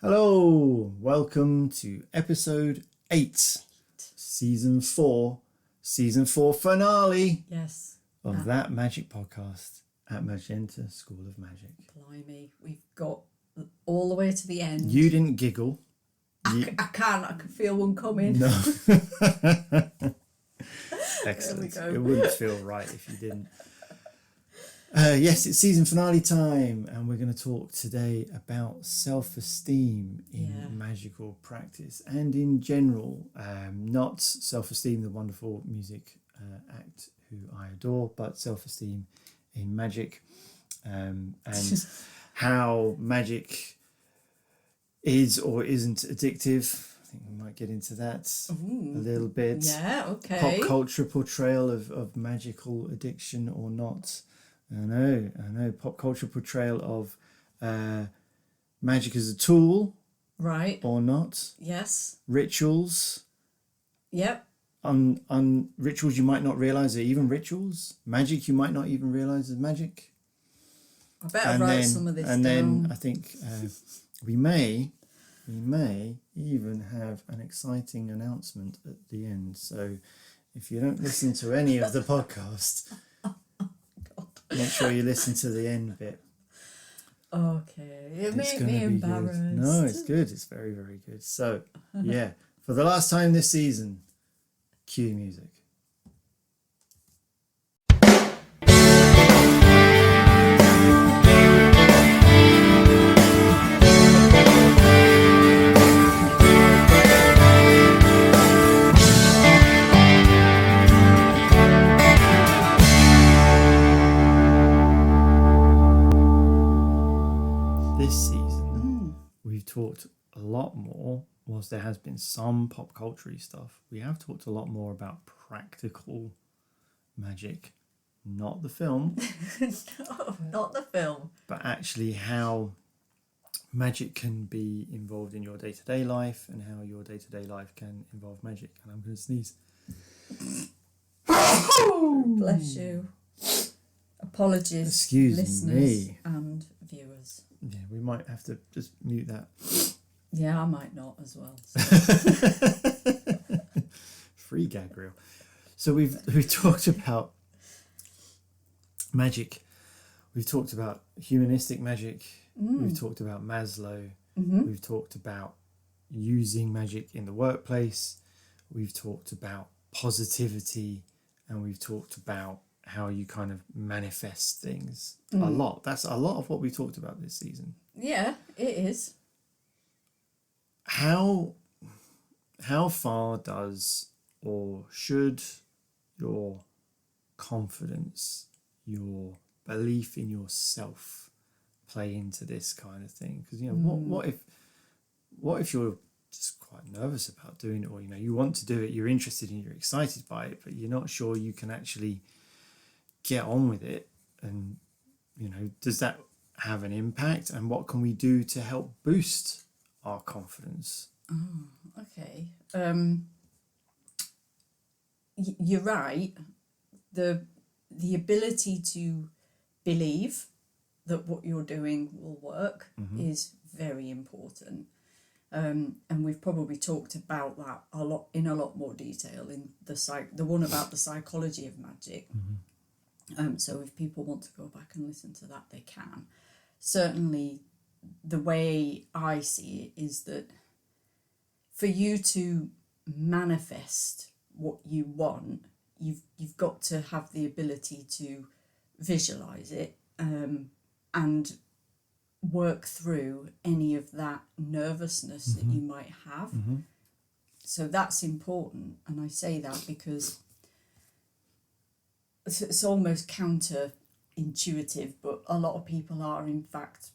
Hello, welcome to episode 8, season 4 finale of that Magic podcast at Magenta School of Magic. Blimey, we've got all the way to the end. You didn't giggle. I can feel one coming. No. Excellent. It wouldn't feel right if you didn't. Yes, it's season finale time, and we're going to talk today about self-esteem in magical practice and in general, not self-esteem, the wonderful music act who I adore, but self-esteem in magic, and how magic is or isn't addictive. I think we might get into that a little bit. Yeah, okay. Pop culture portrayal of magical addiction or not. I know. Pop culture portrayal of magic as a tool. Right. Or not. Yes. Rituals. Yep. Rituals you might not realise are even rituals. Magic you might not even realise is magic. I better write some of this down. And then I think we may even have an exciting announcement at the end. So if you don't listen to any of the podcast... Make sure you listen to the end bit. Okay. It made me embarrassed. No, it's good. It's very, very good. So, yeah. For the last time this season, cue music. Talked a lot more, whilst there has been some pop culture stuff, we have talked a lot more about practical magic, not the film. No, not the film. But actually how magic can be involved in your day-to-day life and how your day-to-day life can involve magic. And I'm going to sneeze. Bless you. Apologies, excuse listeners me. And viewers. Yeah, we might have to just mute that. Yeah, I might not as well. So. Free gag reel. So we've talked about magic. We've talked about humanistic magic. We've talked about Maslow. We've talked about using magic in the workplace. We've talked about positivity, and we've talked about how you kind of manifest things a lot. That's a lot of what we talked about this season. Yeah, it is. How far does or should your confidence, your belief in yourself play into this kind of thing? Because, what if you're just quite nervous about doing it, or, you want to do it, you're interested and you're excited by it, but you're not sure you can actually get on with it, and does that have an impact, and what can we do to help boost our confidence? Okay. You're right. The ability to believe that what you're doing will work is very important, and we've probably talked about that in a lot more detail in the one about the psychology of magic. So if people want to go back and listen to that, they can. Certainly, the way I see it is that for you to manifest what you want, you've got to have the ability to visualize it and work through any of that nervousness that you might have. So that's important, and I say that because it's almost counterintuitive, but a lot of people are in fact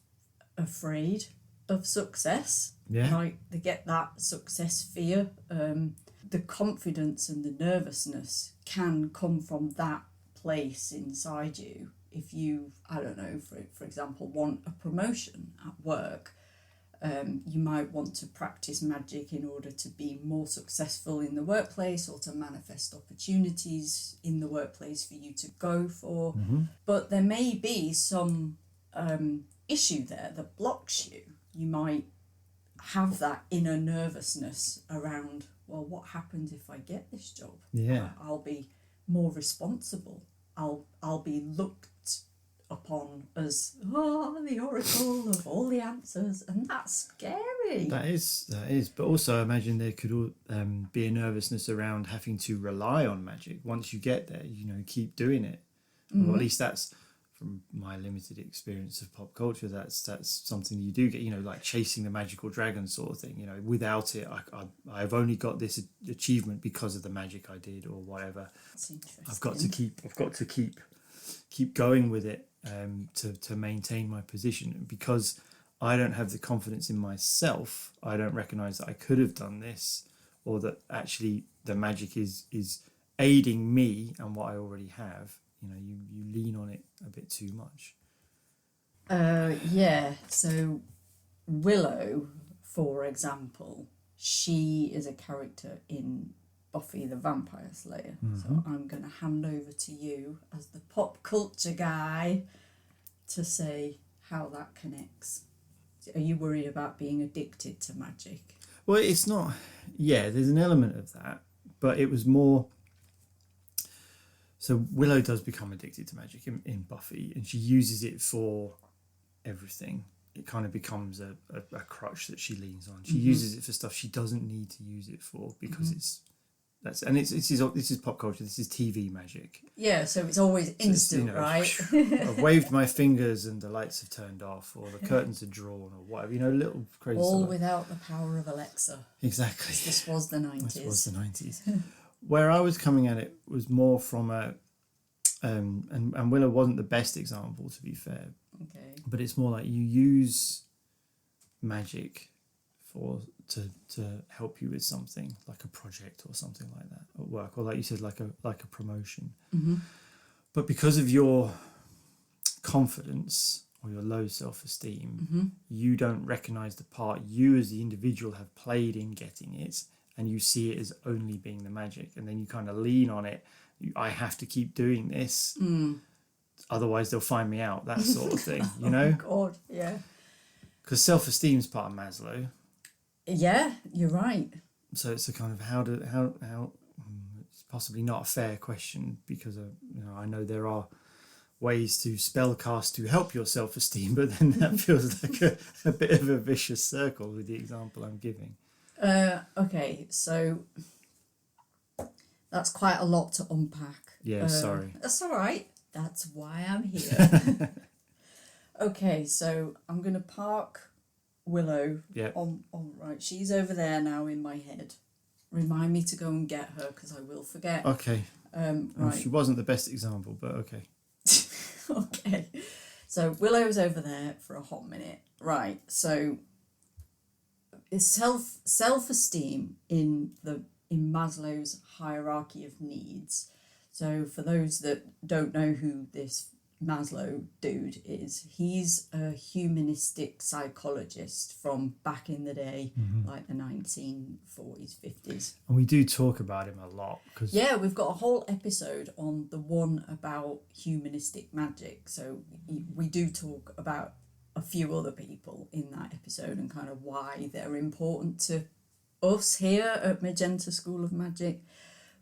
afraid of success. Yeah. Like they get that success fear. The confidence and the nervousness can come from that place inside you. If you, I don't know, for example, want a promotion at work, you might want to practice magic in order to be more successful in the workplace, or to manifest opportunities in the workplace for you to go for. But there may be some issue there that blocks you. You might have that inner nervousness around, well, what happens if I get this job? Yeah. I'll be more responsible. I'll be looked upon as the oracle of all the answers, and that's scary. That is. But also, I imagine there could be a nervousness around having to rely on magic. Once you get there, keep doing it. Or at least that's from my limited experience of pop culture. That's something you do get. Like chasing the magical dragon sort of thing. Without it, I've only got this achievement because of the magic I did or whatever. That's interesting. I've got to keep going with it to maintain my position. Because I don't have the confidence in myself, I don't recognise that I could have done this, or that actually the magic is aiding me and what I already have. You lean on it a bit too much. Yeah. So Willow, for example, she is a character in Buffy the Vampire Slayer. So I'm going to hand over to you as the pop culture guy to say how that connects. Are you worried about being addicted to magic? Well, it's not. Yeah, there's an element of that, but it was more. So Willow does become addicted to magic in Buffy, and she uses it for everything. It kind of becomes a crutch that she leans on. She uses it for stuff she doesn't need to use it for because this is pop culture. This is TV magic. Yeah, so it's always instant, right? I've waved my fingers and the lights have turned off, or the curtains are drawn, or whatever. Little crazy All stuff. Without the power of Alexa. Exactly. This was the 90s. This was the 90s. Where I was coming at it was more from a, and Willow wasn't the best example, to be fair. Okay. But it's more like you use magic to help you with something, like a project or something like that at work, or like you said, like a promotion. But because of your confidence or your low self-esteem, you don't recognise the part you as the individual have played in getting it, and you see it as only being the magic, and then you kind of lean on it. I have to keep doing this, otherwise they'll find me out, that sort of thing, Oh God, yeah. Because self-esteem is part of Maslow. Yeah, you're right. So it's a kind of how it's possibly not a fair question, because I know there are ways to spellcast to help your self-esteem, but then that feels like a bit of a vicious circle with the example I'm giving. Okay, so that's quite a lot to unpack. Yeah, sorry. That's all right. That's why I'm here. Okay, so I'm going to park Willow on right. She's over there now in my head. Remind me to go and get her because I will forget. Okay. Right. She wasn't the best example, but okay. Okay. So Willow's over there for a hot minute. Right. So is self-esteem in Maslow's hierarchy of needs. So for those that don't know who this Maslow dude is, he's a humanistic psychologist from back in the day, like the 1940s, 50s. And we do talk about him a lot. Yeah, we've got a whole episode on the one about humanistic magic. So we do talk about a few other people in that episode and kind of why they're important to us here at Magenta School of Magic.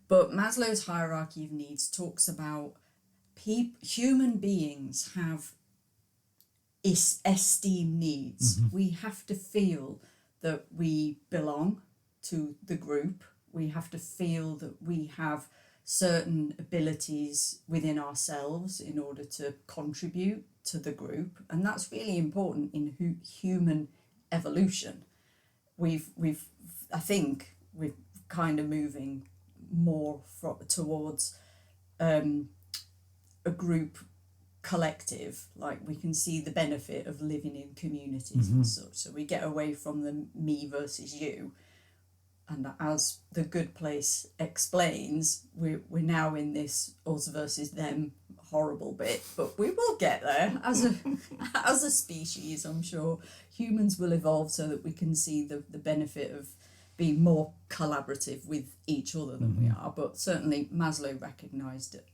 But Maslow's hierarchy of needs talks about human beings have esteem needs. We have to feel that we belong to the group. We have to feel that we have certain abilities within ourselves in order to contribute to the group, and that's really important in human evolution. I think we're kind of moving more towards a group collective. Like, we can see the benefit of living in communities and such, so we get away from the me versus you. And as The Good Place explains, we're now in this us versus them horrible bit, but we will get there as a species. I'm sure humans will evolve so that we can see the benefit of being more collaborative with each other than we are. But certainly Maslow recognised it.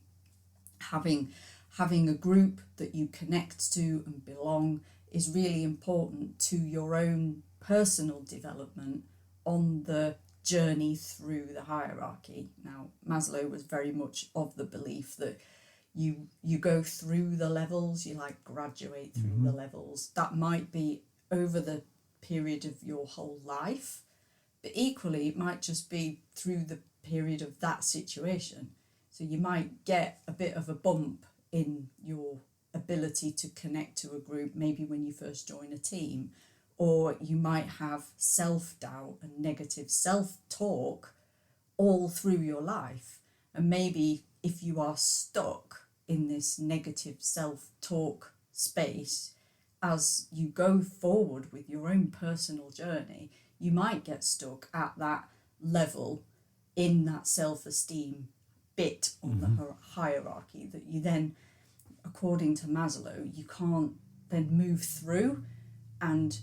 Having a group that you connect to and belong is really important to your own personal development on the journey through the hierarchy. Now, Maslow was very much of the belief that you go through the levels, you like graduate through the levels. That might be over the period of your whole life, but equally it might just be through the period of that situation. So you might get a bit of a bump in your ability to connect to a group, maybe when you first join a team, or you might have self-doubt and negative self-talk all through your life. And maybe if you are stuck in this negative self-talk space, as you go forward with your own personal journey, you might get stuck at that level in that self-esteem bit on the hierarchy that you then, according to Maslow, you can't then move through. And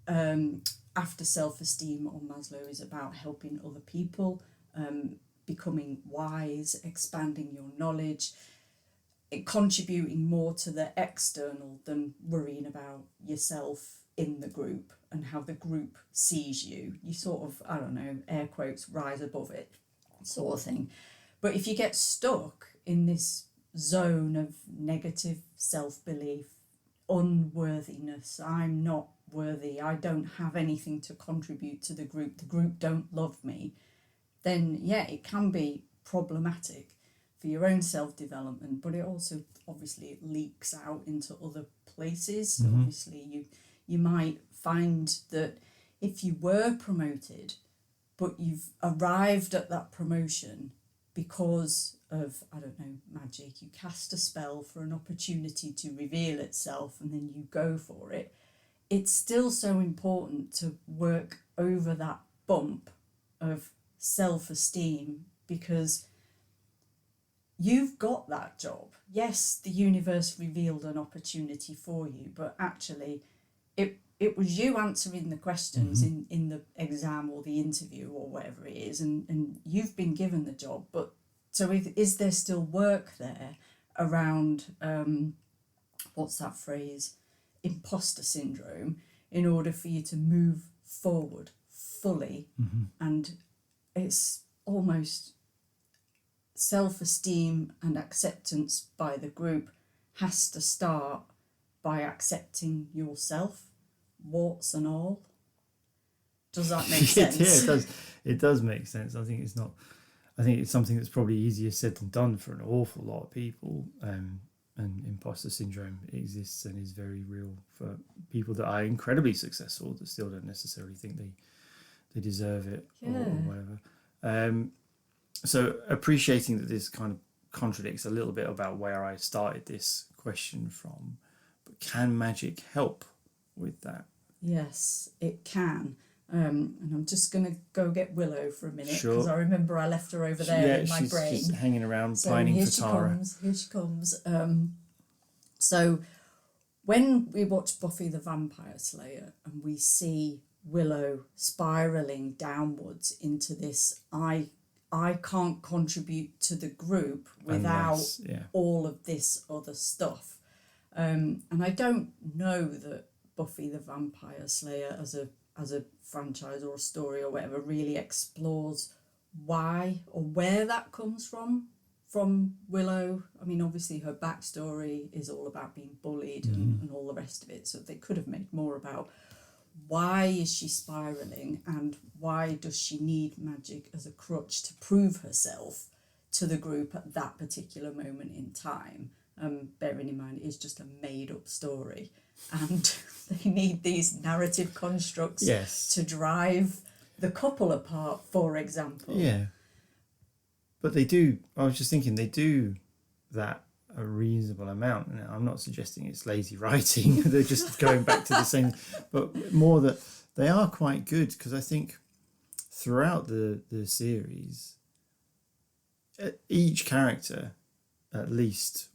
after self-esteem on Maslow is about helping other people, becoming wise, expanding your knowledge, contributing more to the external than worrying about yourself in the group and how the group sees you. You sort of, I don't know, air quotes, rise above it sort of thing. But if you get stuck in this zone of negative self-belief, unworthiness, I'm not worthy, I don't have anything to contribute to the group don't love me, then yeah, it can be problematic for your own self-development, but it also obviously leaks out into other places. So obviously you might find that if you were promoted, but you've arrived at that promotion because of, I don't know, magic, you cast a spell for an opportunity to reveal itself and then you go for it, it's still so important to work over that bump of self-esteem, because you've got that job. Yes, the universe revealed an opportunity for you, but actually it was you answering the questions in the exam or the interview or whatever it is, and you've been given the job. But so is there still work there around, what's that phrase, imposter syndrome, in order for you to move forward fully? And it's almost self-esteem and acceptance by the group has to start by accepting yourself, warts and all. Does that make sense? Yeah, it does make sense. I think it's something that's probably easier said than done for an awful lot of people. And imposter syndrome exists and is very real for people that are incredibly successful that still don't necessarily think they deserve it or whatever. So appreciating that this kind of contradicts a little bit about where I started this question from, but can magic help with that? Yes, it can. And I'm just going to go get Willow for a minute, because Sure. I remember I left her over there in my brain. She's hanging around, pining for Tara. Here she comes. So when we watch Buffy the Vampire Slayer and we see Willow spiralling downwards into this, I can't contribute to the group without all of this other stuff. And I don't know that Buffy the Vampire Slayer as a franchise or a story or whatever really explores why or where that comes from Willow. I mean, obviously her backstory is all about being bullied and all the rest of it, so they could have made more about why is she spiraling and why does she need magic as a crutch to prove herself to the group at that particular moment in time. Bearing in mind it is just a made-up story, and they need these narrative constructs to drive the couple apart, for example. Yeah. But they do, I was just thinking, they do that a reasonable amount. Now, I'm not suggesting it's lazy writing, they're just going back to the same, but more that they are quite good, because I think throughout the series, each character at least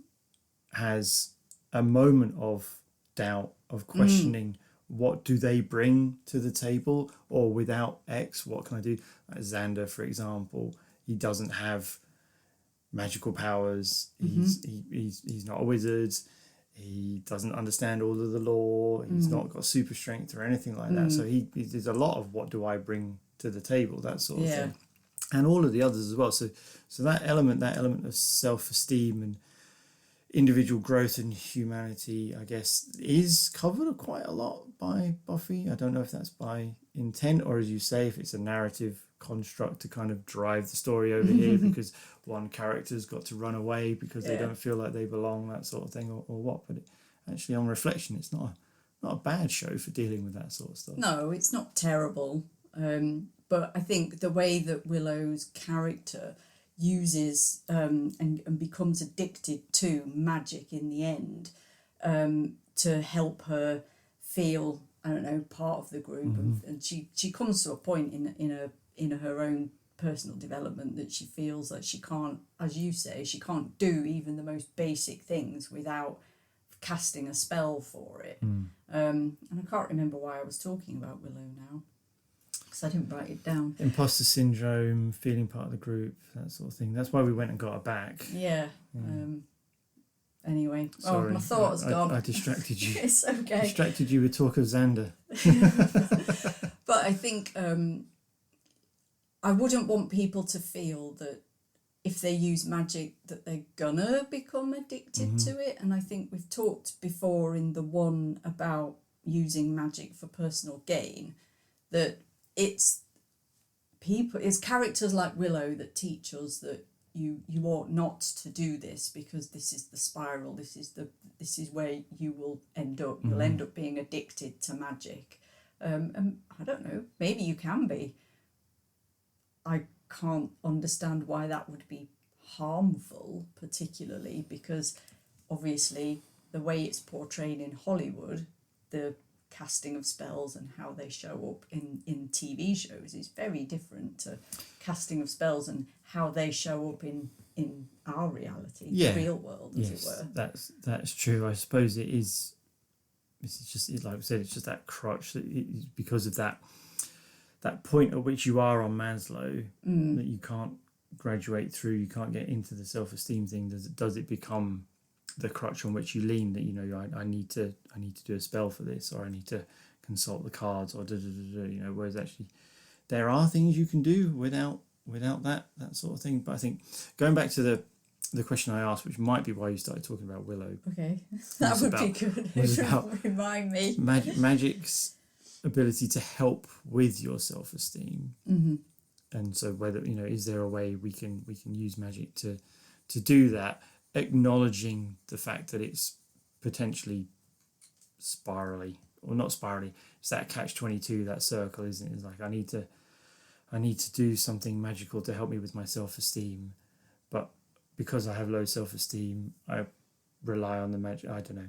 has a moment of doubt, of questioning what do they bring to the table, or without X, what can I do? Like Xander, for example, he doesn't have magical powers. He's not a wizard. he doesn't understand all of the law. He's not got super strength or anything like that. So he there's a lot of what do I bring to the table, that sort of thing, and all of the others as well. So that element of self-esteem and individual growth and humanity, I guess, is covered quite a lot by Buffy. I don't know if that's by intent or, as you say, if it's a narrative construct to kind of drive the story over here because one character's got to run away because they don't feel like they belong, that sort of thing, or what. But actually, on reflection, it's not a bad show for dealing with that sort of stuff. No, it's not terrible. But I think the way that Willow's character uses and becomes addicted to magic in the end to help her feel, I don't know, part of the group, and she comes to a point in her own personal development that she feels that she can't, as you say, she can't do even the most basic things without casting a spell for it. And I can't remember why I was talking about Willow now, because I didn't write it down. Imposter syndrome, feeling part of the group, that sort of thing. That's why we went and got her back. Anyway, sorry, my thought has gone. I distracted you. It's okay. Distracted you with talk of Xander. But I think I wouldn't want people to feel that if they use magic that they're gonna become addicted to it. And I think we've talked before in the one about using magic for personal gain, that it's characters like Willow that teach us that you ought not to do this, because this is the spiral, this is where you will end up. You'll end up being addicted to magic. And I don't know, maybe you can be. I can't understand why that would be harmful, particularly because obviously the way it's portrayed in Hollywood, the casting of spells and how they show up in TV shows is very different to casting of spells and how they show up in our reality, the real world, as it were. That's true. I suppose it is. This is just, like I said, it's just that crutch that because of that point at which you are on Maslow, that you can't graduate through, you can't get into the self-esteem thing. Does it become the crutch on which you lean, that I need to do a spell for this, or I need to consult the cards, or whereas actually there are things you can do without that sort of thing. But I think going back to the question I asked, which might be why you started talking about Willow. Okay, that would be good. Remind me. Magick's ability to help with your self-esteem, and so whether is there a way we can use magic to do that, acknowledging the fact that it's potentially spirally, or not spirally, it's that catch-22, that circle, isn't it? It's like I need to do something magical to help me with my self-esteem, but because I have low self-esteem, I rely on the magic. I don't know.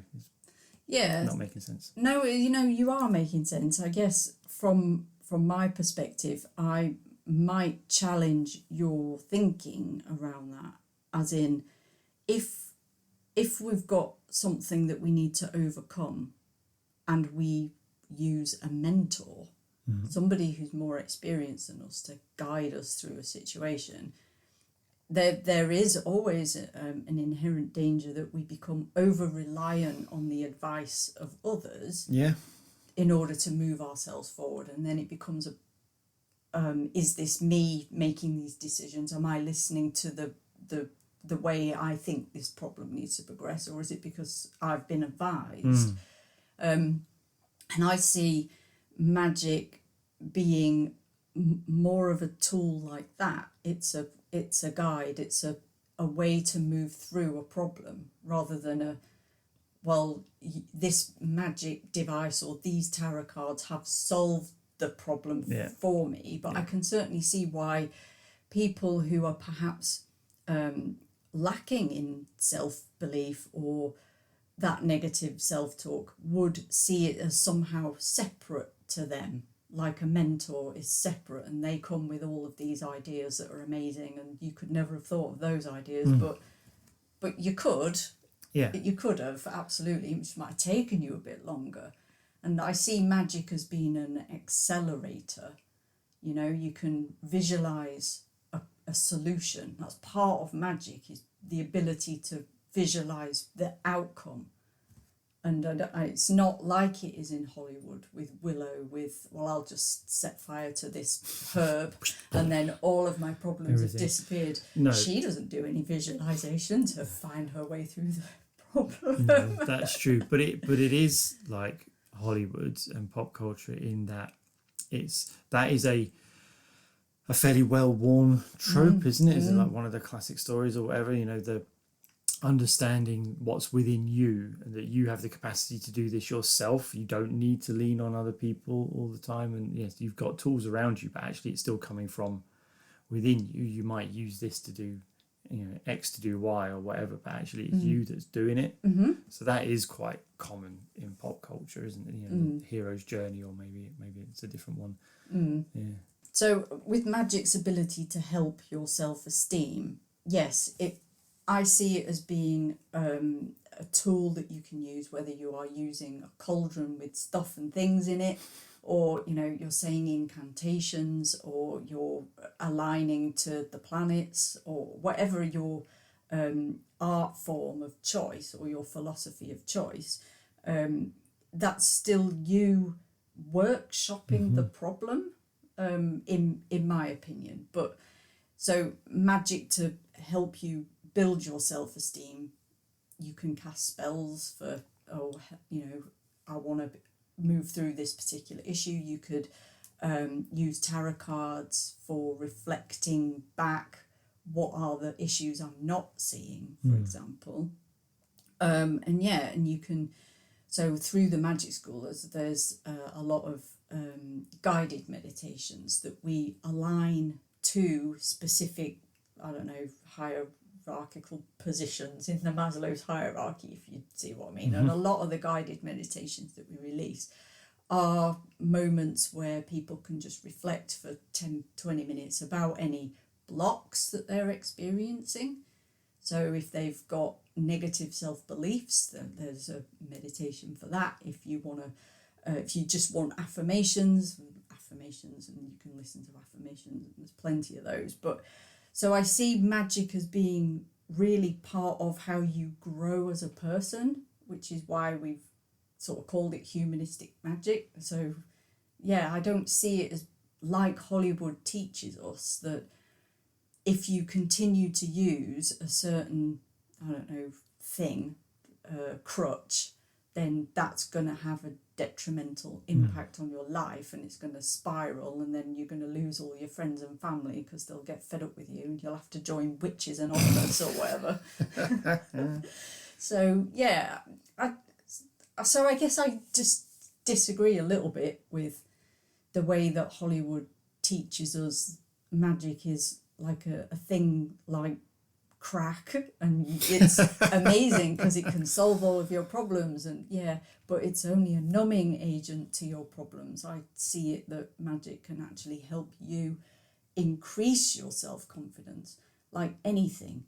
Yeah, not making sense. No, you are making sense. I guess from my perspective, I might challenge your thinking around that, as in, if we've got something that we need to overcome and we use a mentor, somebody who's more experienced than us, to guide us through a situation, there is always an inherent danger that we become over-reliant on the advice of others in order to move ourselves forward. And then it becomes is this me making these decisions? Am I listening to the way I think this problem needs to progress, or is it because I've been advised? And I see magic being more of a tool like that. It's a guide, it's a way to move through a problem, rather than this magic device or these tarot cards have solved the problem for me. But I can certainly see why people who are perhaps lacking in self-belief or that negative self-talk would see it as somehow separate to them, like a mentor is separate and they come with all of these ideas that are amazing and you could never have thought of those ideas, but you could. You could have, absolutely. It might have taken you a bit longer. And I see magic as being an accelerator. You can visualize a solution. That's part of magic, is the ability to visualize the outcome. And it's not like it is in Hollywood with Willow with, well, I'll just set fire to this herb and then all of my problems have disappeared. No. She doesn't do any visualization to find her way through the problem. No, that's true. But it is like Hollywood and pop culture in that that is a fairly well-worn trope, isn't it? Is it like one of the classic stories or whatever, the understanding what's within you and that you have the capacity to do this yourself. You don't need to lean on other people all the time, and yes, you've got tools around you, but actually it's still coming from within you. You might use this to do X to do Y or whatever, but actually it's you that's doing it. So that is quite common in pop culture, isn't it? The hero's journey, or maybe it's a different one. So with Magick's ability to help your self-esteem, yes, I see it as being a tool that you can use, whether you are using a cauldron with stuff and things in it, or you're saying incantations, or you're aligning to the planets, or whatever your art form of choice or your philosophy of choice. That's still you workshopping the problem, in my opinion. But so Magick to help you build your self-esteem, you can cast spells for, I want to move through this particular issue. You could use tarot cards for reflecting back what are the issues I'm not seeing, for example. And you can, so through the Magick School, there's a lot of guided meditations that we align to specific, hierarchical positions in the Maslow's hierarchy, if you see what I mean. And a lot of the guided meditations that we release are moments where people can just reflect for 10-20 minutes about any blocks that they're experiencing. So if they've got negative self-beliefs, then there's a meditation for that. If you want to, if you just want affirmations, and you can listen to affirmations, there's plenty of those. But so I see Magick as being really part of how you grow as a person, which is why we've sort of called it humanistic magic. So yeah, I don't see it as like Hollywood teaches us, that if you continue to use a certain, thing, crutch, then that's going to have a detrimental impact on your life, and it's going to spiral, and then you're going to lose all your friends and family because they'll get fed up with you and you'll have to join Witches Anonymous or whatever. So yeah, I guess I just disagree a little bit with the way that Hollywood teaches us magic is like a thing like crack, and it's amazing because it can solve all of your problems, and but it's only a numbing agent to your problems. I see it that magic can actually help you increase your self-confidence. Like anything,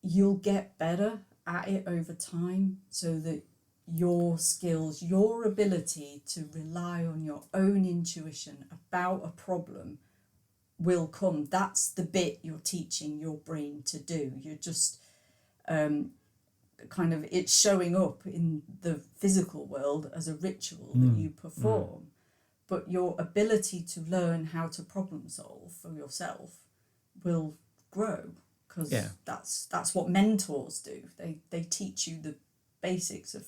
you'll get better at it over time, so that your skills, your ability to rely on your own intuition about a problem will come. That's the bit you're teaching your brain to do. You're just it's showing up in the physical world as a ritual that you perform. But your ability to learn how to problem solve for yourself will grow, because that's what mentors do. They teach you the basics of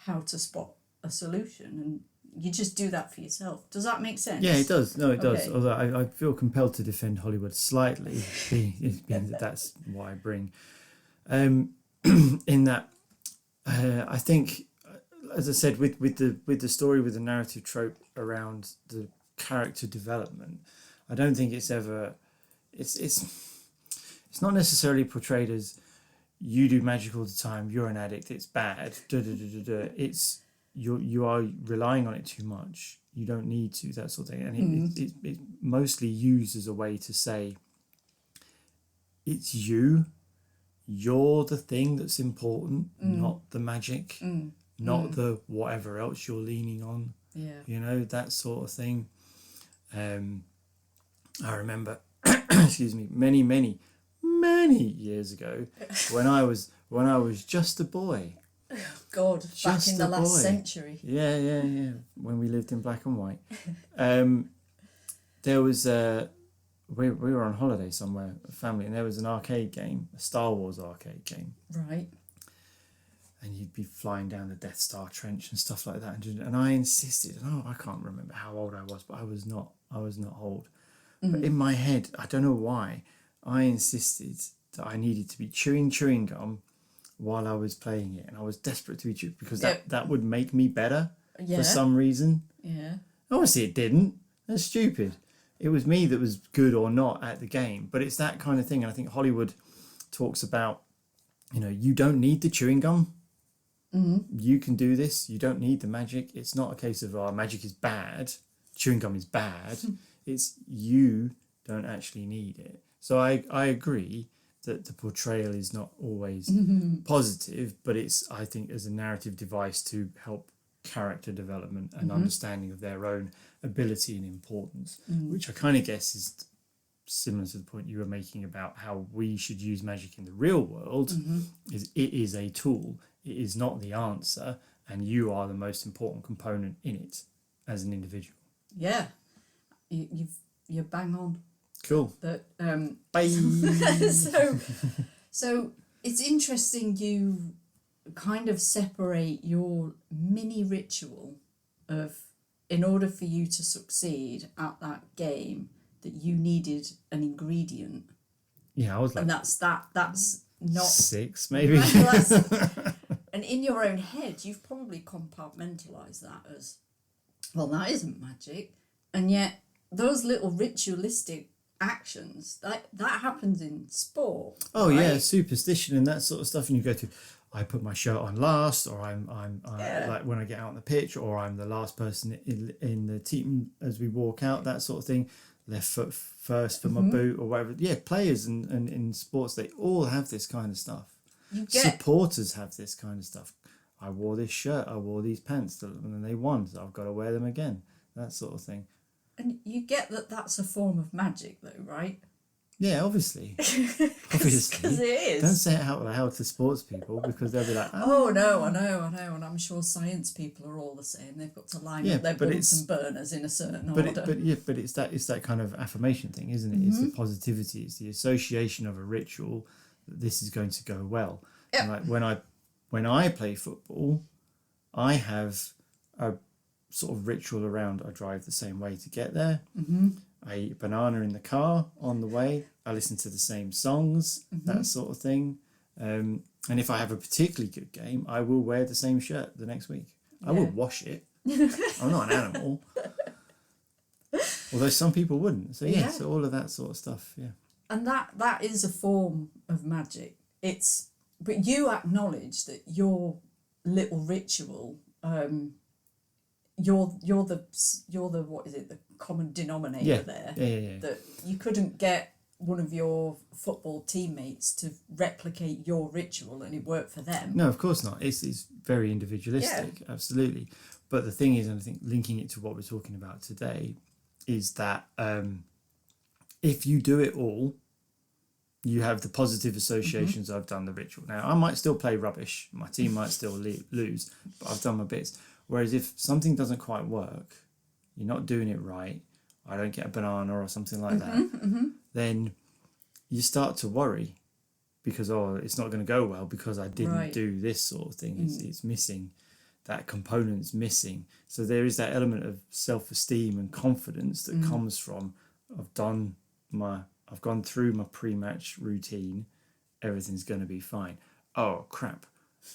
how to spot a solution, and you just do that for yourself. Does that make sense? Yeah, it does. No, it does. Although I feel compelled to defend Hollywood slightly, being that that's what I bring. In that, I think, as I said, with the story, with the narrative trope around the character development, I don't think it's ever, it's not necessarily portrayed as you do magic all the time, you're an addict, it's bad. It's you are relying on it too much. You don't need to, that sort of thing. And it's mostly used as a way to say, it's you're the thing that's important, not the magic, not the whatever else you're leaning on. Yeah. That sort of thing. I remember, excuse me, many years ago, when I was just a boy, God, back Just in the a last boy. century. Yeah. When we lived in black and white. There was we were on holiday somewhere, a family, and there was an arcade game, a Star Wars arcade game. Right. And you'd be flying down the Death Star trench and stuff like that. And I insisted, I can't remember how old I was, but I was not old. But in my head, I don't know why, I insisted that I needed to be chewing gum while I was playing it. And I was desperate to be chewing because that would make me better for some reason. Yeah. Obviously it didn't. That's stupid. It was me that was good or not at the game. But it's that kind of thing. And I think Hollywood talks about, you don't need the chewing gum. You can do this. You don't need the magic. It's not a case of magic is bad, chewing gum is bad. It's you don't actually need it. So I agree that the portrayal is not always positive, but it's, I think, as a narrative device to help character development and understanding of their own ability and importance, which I kind of guess is similar to the point you were making about how we should use magic in the real world. Is it is a tool. It is not the answer, and you are the most important component in it as an individual. Yeah, you're bang on. Cool. But Bye. so it's interesting you kind of separate your mini ritual of, in order for you to succeed at that game, that you needed an ingredient. Yeah, I was like, and that's not 6 maybe. And in your own head, you've probably compartmentalised that as, well, that isn't magic. And yet those little ritualistic actions, that happens in sport. Oh, right? yeah, superstition and that sort of stuff. And you go to, I put my shirt on last, or I'm like when I get out on the pitch, or I'm the last person in the team as we walk out, that sort of thing. Left foot first for my boot or whatever. Yeah, players and in sports, they all have this kind of stuff. Supporters have this kind of stuff. I wore this shirt, I wore these pants, and then they won, so I've got to wear them again. That sort of thing. And you get that that's a form of magic, though, right? Yeah, obviously. Because it is. Don't say it out loud to sports people, because they'll be like, oh no, I know, and I'm sure science people are all the same. They've got to line up their Bunsen burners in a certain order. But it's that kind of affirmation thing, isn't it? It's the positivity, it's the association of a ritual that this is going to go well. Yep. And like when I play football, I have a sort of ritual around, I drive the same way to get there. I eat a banana in the car on the way. I listen to the same songs, that sort of thing. And if I have a particularly good game, I will wear the same shirt the next week. I will wash it. I'm not an animal. Although some people wouldn't. So so all of that sort of stuff, And that is a form of magic. But you acknowledge that your little ritual, you're the what is it, the common denominator there. Yeah. That you couldn't get one of your football teammates to replicate your ritual and it worked for them. No, of course not. It's very individualistic, absolutely. But the thing is, and I think linking it to what we're talking about today, is that if you do it all, you have the positive associations. I've done the ritual. Now, I might still play rubbish. My team might still lose, but I've done my bits. Whereas if something doesn't quite work, you're not doing it right, I don't get a banana or something like that, then you start to worry because, it's not going to go well because I didn't do this sort of thing. It's missing. That component's missing. So there is that element of self-esteem and confidence that comes from, I've gone through my pre-match routine, everything's going to be fine. Oh, crap.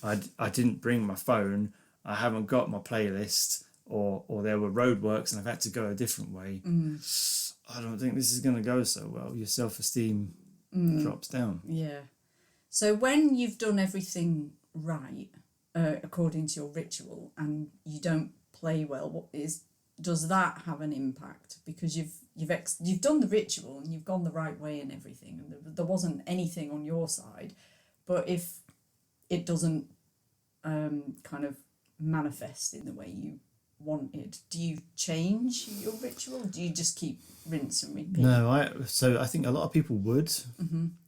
I didn't bring my phone, I haven't got my playlist, or there were roadworks and I've had to go a different way. I don't think this is going to go so well. Your self-esteem drops down. Yeah. So when you've done everything right, according to your ritual, and you don't play well, does that have an impact? Because you've done the ritual and you've gone the right way and everything, and there wasn't anything on your side. But if it doesn't kind of manifest in the way you wanted, do you change your ritual? Do you just keep rinse and repeat? No, I think a lot of people would.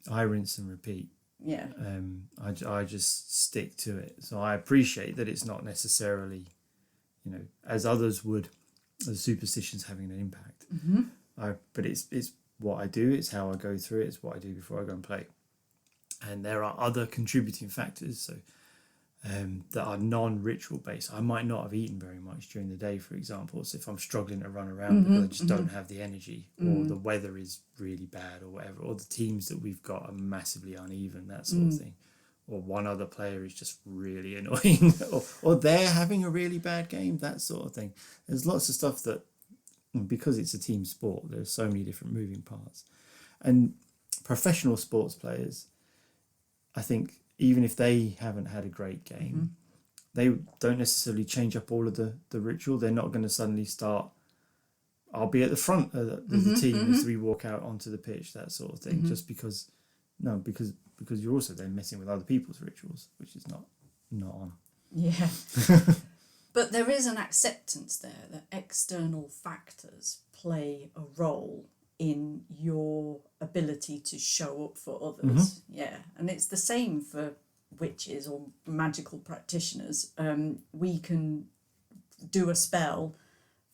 I rinse and repeat. Yeah. I just stick to it. So I appreciate that it's not necessarily, as others would, the superstitions having an impact. But it's what I do. It's how I go through it. It's what I do before I go and play. And there are other contributing factors. So that are non-ritual based. I might not have eaten very much during the day, for example. So if I'm struggling to run around because I just don't have the energy, or the weather is really bad, or whatever, or the teams that we've got are massively uneven, that sort of thing, or one other player is just really annoying, or they're having a really bad game, that sort of thing. There's lots of stuff that, because it's a team sport, there's so many different moving parts. And professional sports players, I think, even if they haven't had a great game, they don't necessarily change up all of the ritual. They're not going to suddenly start, I'll be at the front of the team as we walk out onto the pitch, that sort of thing, just because you're also then messing with other people's rituals, which is not on. Yeah. But there is an acceptance there that external factors play a role in your ability to show up for others. Yeah. And it's the same for witches or magical practitioners. We can do a spell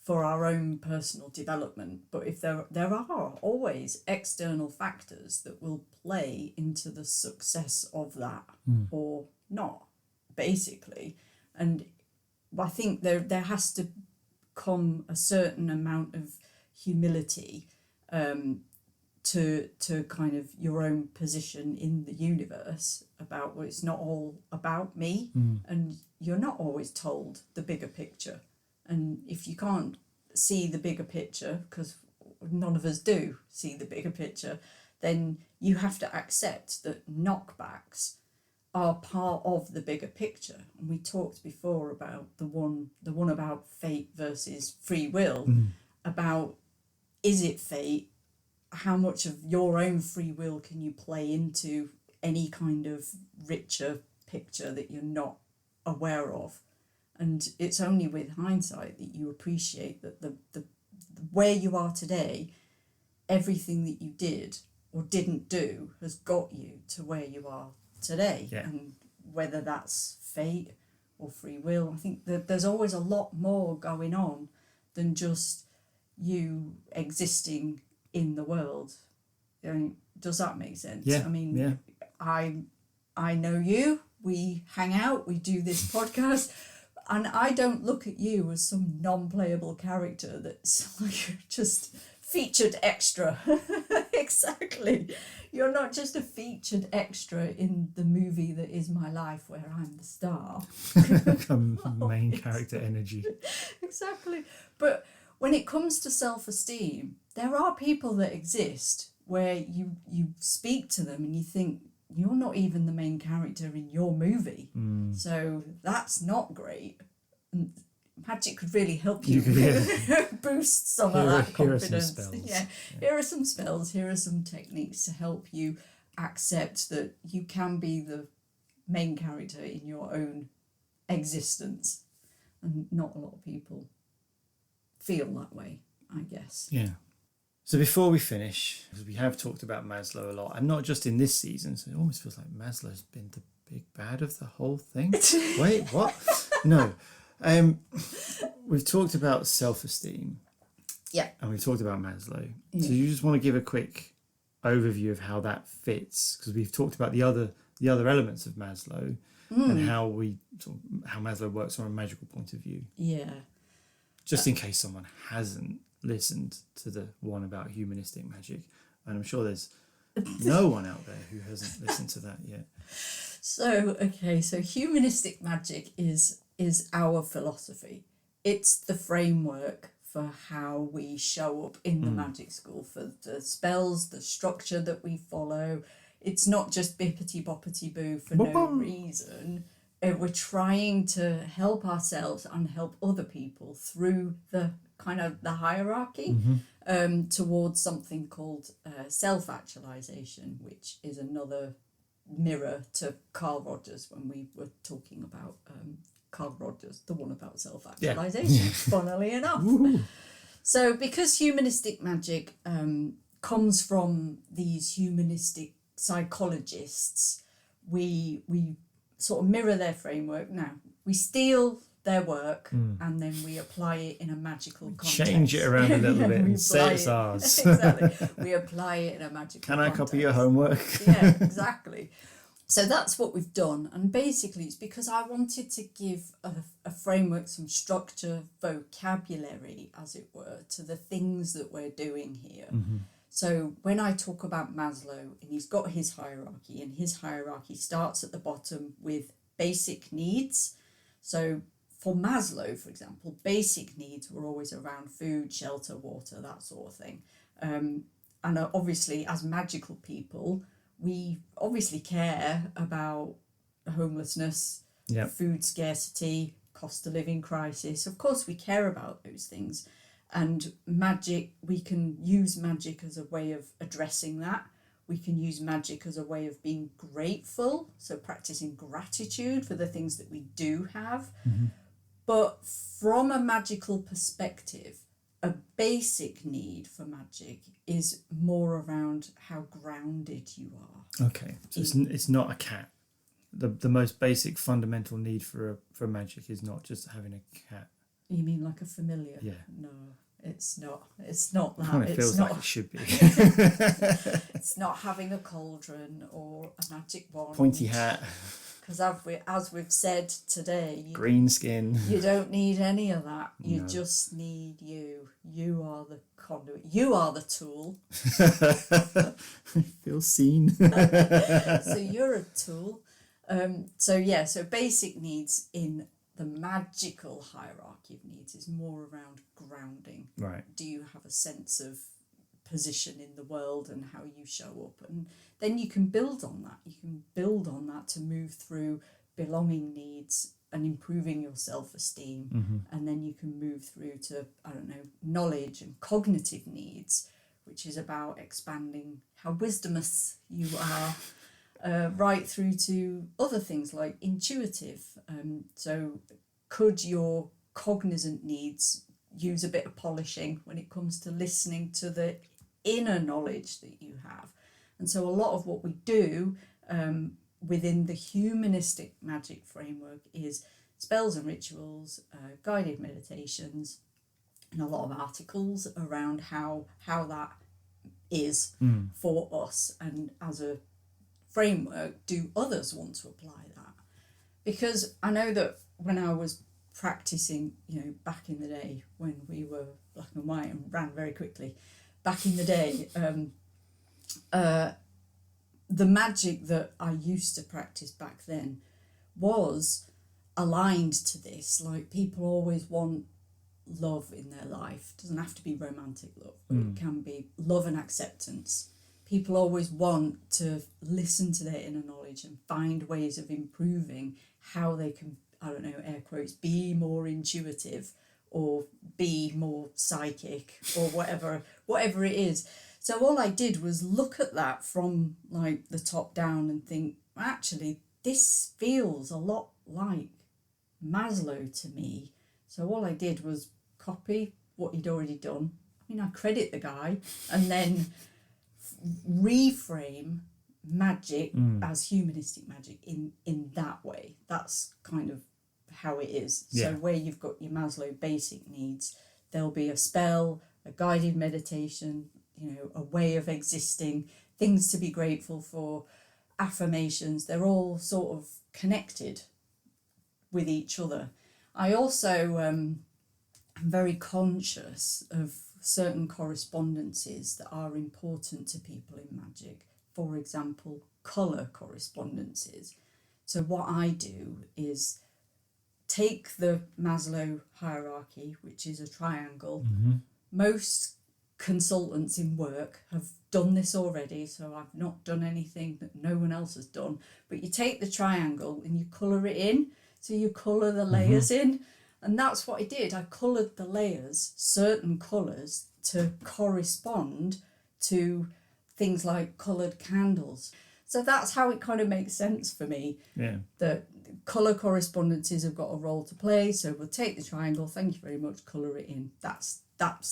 for our own personal development, but if there are always external factors that will play into the success of that or not, basically. And I think there has to come a certain amount of humility to kind of your own position in the universe about, well, it's not all about me, and you're not always told the bigger picture. And if you can't see the bigger picture, because none of us do see the bigger picture, then you have to accept that knockbacks are part of the bigger picture. And we talked before about the one about fate versus free will, about, is it fate? How much of your own free will can you play into any kind of richer picture that you're not aware of? And it's only with hindsight that you appreciate that the where you are today, everything that you did or didn't do has got you to where you are today. Yeah. And whether that's fate or free will, I think that there's always a lot more going on than just you existing in the world. I mean, does that make sense? Yeah. I mean, yeah. I know you, we hang out, we do this podcast, and I don't look at you as some non-playable character that's like just featured extra. Exactly. You're not just a featured extra in the movie that is my life where I'm the star. Main character energy. Exactly. But when it comes to self-esteem, there are people that exist where you speak to them and you think, you're not even the main character in your movie. So that's not great. And Magick could really help you boost some of that confidence. Here are some spells, here are some techniques to help you accept that you can be the main character in your own existence. And not a lot of people feel that way, I guess. Yeah. So before we finish, because we have talked about Maslow a lot, and not just in this season, so it almost feels like Maslow's been the big bad of the whole thing. Wait, what? No. We've talked about self-esteem. Yeah. And we've talked about Maslow. So you just want to give a quick overview of how that fits, because we've talked about the other elements of Maslow and how Maslow works from a magical point of view. Yeah. Just in case someone hasn't listened to the one about humanistic magic, and I'm sure there's no one out there who hasn't listened to that yet. So humanistic magic is our philosophy. It's the framework for how we show up in the magic school, for the spells, the structure that we follow. It's not just bippity boppity boo for no reason. We're trying to help ourselves and help other people through the kind of the hierarchy towards something called self-actualization, which is another mirror to Carl Rogers when we were talking about Carl Rogers, the one about self-actualization, funnily enough. So because humanistic magic comes from these humanistic psychologists, we sort of mirror their framework. Now, we steal their work and then we apply it in a magical context. Change it around a little bit and say it's ours. Exactly. We apply it in a magical Can context. I copy your homework? Yeah, exactly. So that's what we've done. And basically it's because I wanted to give a framework, some structure, vocabulary, as it were, to the things that we're doing here. Mm-hmm. So when I talk about Maslow, and he's got his hierarchy, and his hierarchy starts at the bottom with basic needs. So for Maslow, for example, basic needs were always around food, shelter, water, that sort of thing. And obviously, as magical people, we obviously care about homelessness, food scarcity, cost of living crisis. Of course, we care about those things. And magic, we can use magic as a way of addressing that. We can use magic as a way of being grateful, so practicing gratitude for the things that we do have. Mm-hmm. But from a magical perspective, a basic need for magic is more around how grounded you are. Okay, so it's not a cat. The most basic fundamental need for magic is not just having a cat. You mean like a familiar? Yeah. No, it's not. It's not that. Well, it it's feels not, like it should be. It's not having a cauldron or a magic wand. Pointy hat. Because as we've said today, Green skin. You don't need any of that. You No. just need you. You are the conduit. You are the tool. I feel seen. So you're a tool. So basic needs in the magical hierarchy of needs is more around grounding. Right. Do you have a sense of position in the world and how you show up? And then you can build on that. You can build on that to move through belonging needs and improving your self-esteem. Mm-hmm. And then you can move through to, knowledge and cognitive needs, which is about expanding how wisdomous you are. Right through to other things like intuitive. So could your cognizant needs use a bit of polishing when it comes to listening to the inner knowledge that you have? And so a lot of what we do within the humanistic magic framework is spells and rituals, guided meditations, and a lot of articles around how that is for us. And as a framework, do others want to apply that? Because I know that when I was practicing, back in the day when we were black and white and ran very quickly, back in the day, the magic that I used to practice back then was aligned to this. Like, people always want love in their life. It doesn't have to be romantic love, but it can be love and acceptance. People always want to listen to their inner knowledge and find ways of improving how they can, air quotes, be more intuitive or be more psychic or whatever it is. So all I did was look at that from like the top down and think, actually, this feels a lot like Maslow to me. So all I did was copy what he'd already done. I credit the guy and then reframe magic as humanistic magic in that way. That's kind of how it is. So where you've got your Maslow basic needs, there'll be a spell, a guided meditation, a way of existing, things to be grateful for, affirmations. They're all sort of connected with each other. I also am very conscious of certain correspondences that are important to people in magic. For example, colour correspondences. So what I do is take the Maslow hierarchy, which is a triangle. Most consultants in work have done this already, so I've not done anything that no one else has done. But you take the triangle and you colour it in. So you colour the layers in. And that's what I did. I coloured the layers, certain colours, to correspond to things like coloured candles. So that's how it kind of makes sense for me. Yeah. That colour correspondences have got a role to play. So we'll take the triangle, thank you very much, colour it in. That's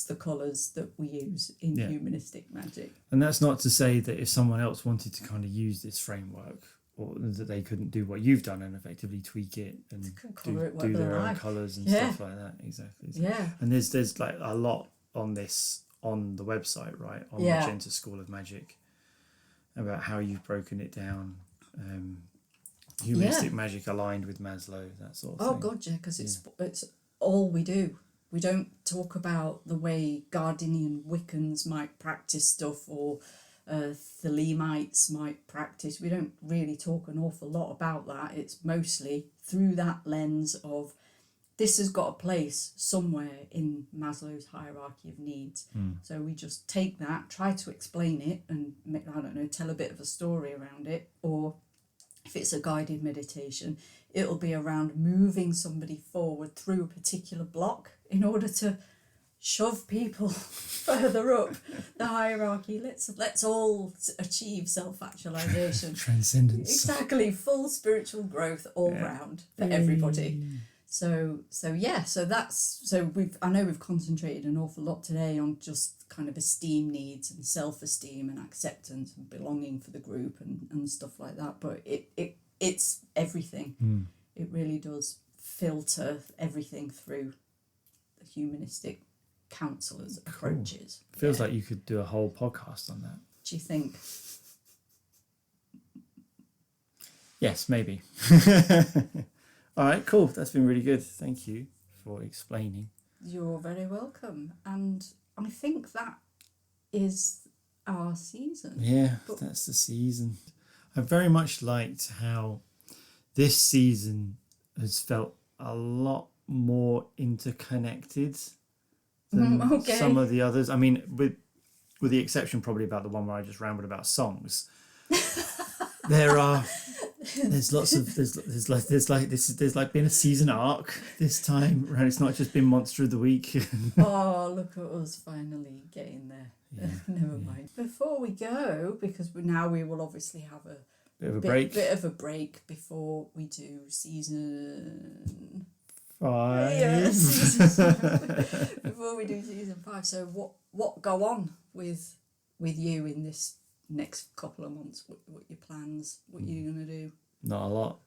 the colours that we use in humanistic magic. And that's not to say that if someone else wanted to kind of use this framework or that they couldn't do what you've done and effectively tweak it and do their own colours and stuff like that. Exactly. Yeah. And there's like a lot on this on the website, right? On Magenta School of Magic, about how you've broken it down. Humanistic magic aligned with Maslow, that sort of thing. Oh God, yeah, because it's all we do. We don't talk about the way Gardenian Wiccans might practice stuff, or Thelemites might practice. We don't really talk an awful lot about that. It's mostly through that lens of this has got a place somewhere in Maslow's hierarchy of needs. So we just take that, try to explain it, and tell a bit of a story around it. Or if it's a guided meditation, it'll be around moving somebody forward through a particular block in order to shove people further up the hierarchy. Let's all achieve self-actualization. Transcendence. Exactly, full spiritual growth all round for everybody. So I know we've concentrated an awful lot today on just kind of esteem needs and self-esteem and acceptance and belonging for the group and stuff like that. But it's everything. It really does filter everything through the humanistic counsellors' approaches. Feels like you could do a whole podcast on that. Do you think? Yes, maybe. All right, cool. That's been really good. Thank you for explaining. You're very welcome. And I think that is our season. Yeah, that's the season. I very much liked how this season has felt a lot more interconnected than some of the others. I mean, with the exception probably about the one where I just rambled about songs. There's been a season arc this time, right? It's not just been Monster of the Week. Oh, look at us finally getting there. Never mind. Before we go, because we will obviously have a bit of a break before we do season 5. Yeah, season 5. Before we do season 5. So what go on with you in this next couple of months? What your plans? What you gonna do? Not a lot.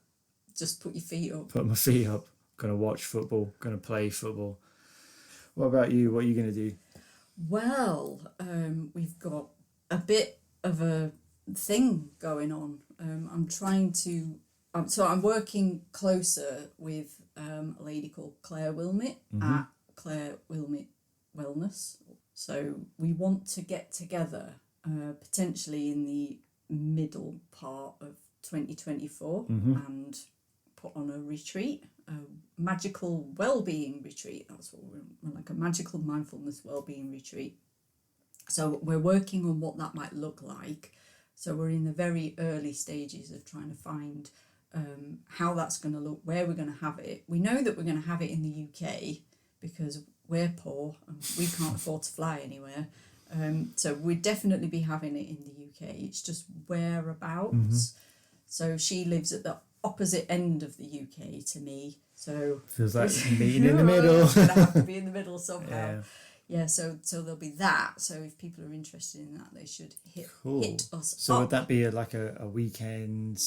Just put your feet up. Put my feet up. Gonna watch football. Gonna play football. What about you? What are you gonna do? Well, we've got a bit of a thing going on. I'm working closer with a lady called Claire Wilmot at Claire Wilmot Wellness. So we want to get together potentially in the middle part of 2024 and put on a retreat, a magical well-being retreat. That's what we're like, a magical mindfulness well-being retreat. So we're working on what that might look like. So we're in the very early stages of trying to find how that's going to look, where we're going to have it. We know that we're going to have it in the UK because we're poor and we can't afford to fly anywhere. So we'd definitely be having it in the UK. It's just whereabouts. So she lives at the opposite end of the UK to me. So feels like meeting in the middle. It's going to have to be in the middle somehow. Yeah, so there'll be that. So if people are interested in that, they should hit us So up. would that be like a weekend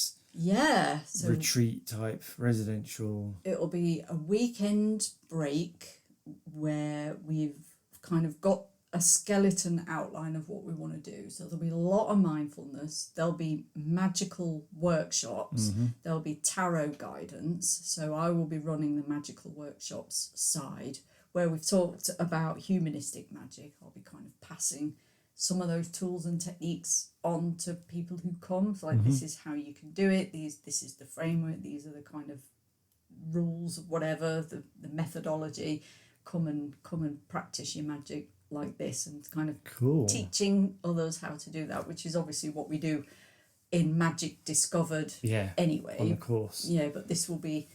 retreat type residential? It'll be a weekend break where we've kind of got a skeleton outline of what we want to do. So there'll be a lot of mindfulness. There'll be magical workshops. There'll be tarot guidance. So I will be running the magical workshops side. Where we've talked about humanistic magic, I'll be kind of passing some of those tools and techniques on to people who come. So like, this is how you can do it. This is the framework. These are the kind of rules, whatever, the methodology. Come and practice your magic like this, and kind of teaching others how to do that, which is obviously what we do in Magic Discovered anyway. On the course. Yeah, but this will be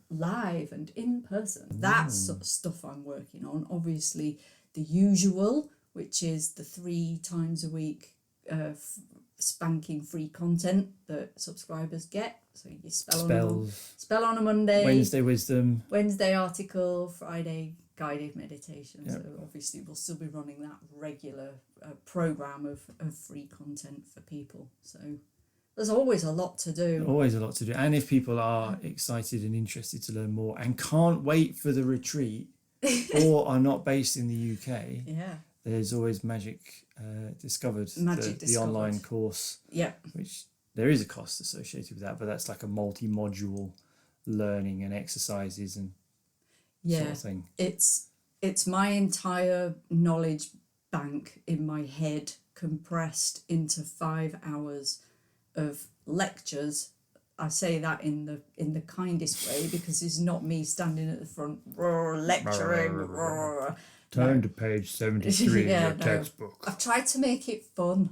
live and in person. That's sort of stuff I'm working on. Obviously the usual, which is the 3 times a week spanking free content that subscribers get. So you spell on a Monday, Wednesday wisdom, Wednesday article, Friday guided meditation. So obviously we'll still be running that regular program of free content for people. So There's always a lot to do. Always a lot to do. And if people are excited and interested to learn more and can't wait for the retreat or are not based in the UK, there's always Magick Discovered, the online course. Yeah. Which there is a cost associated with that, but that's like a multi-module learning and exercises and sort of thing. It's my entire knowledge bank in my head compressed into 5 hours of lectures. I say that in the kindest way, because it's not me standing at the front lecturing. Turn to page 73 in your textbook. I've tried to make it fun.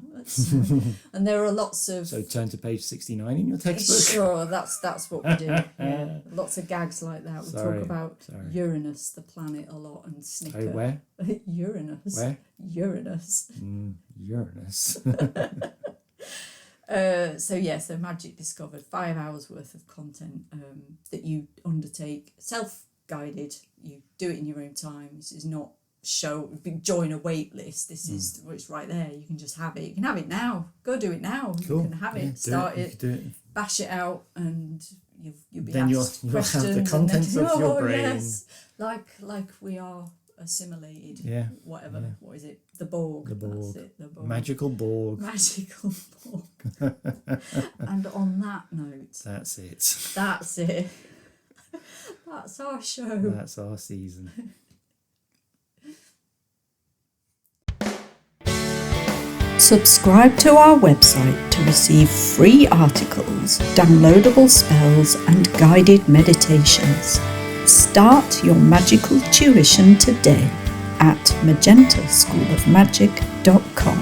And there are lots of... So turn to page 69 in your textbook? Sure, that's what we do. Yeah. Lots of gags like that. We talk about Uranus, the planet, a lot, and snicker. Oh, where? Uranus. Where? Uranus. Uranus. So Magick Discovered, 5 hours worth of content that you undertake, self-guided. You do it in your own time. This is not join a wait list. This is it's right there. You can just have it. You can have it now. Go do it now. Cool. You can have it. Start it. Bash it out, and you'll be then asked questions. You'll have the contents of your brain. Yes. Like we are assimilated. Yeah. Whatever. Yeah. What is it? The Borg. That's it. The Borg. Magical Borg. Magical Borg. And on that note. That's it. That's it. That's our show. That's our season. Subscribe to our website to receive free articles, downloadable spells, and guided meditations. Start your magical tuition today at magentaschoolofmagic.com.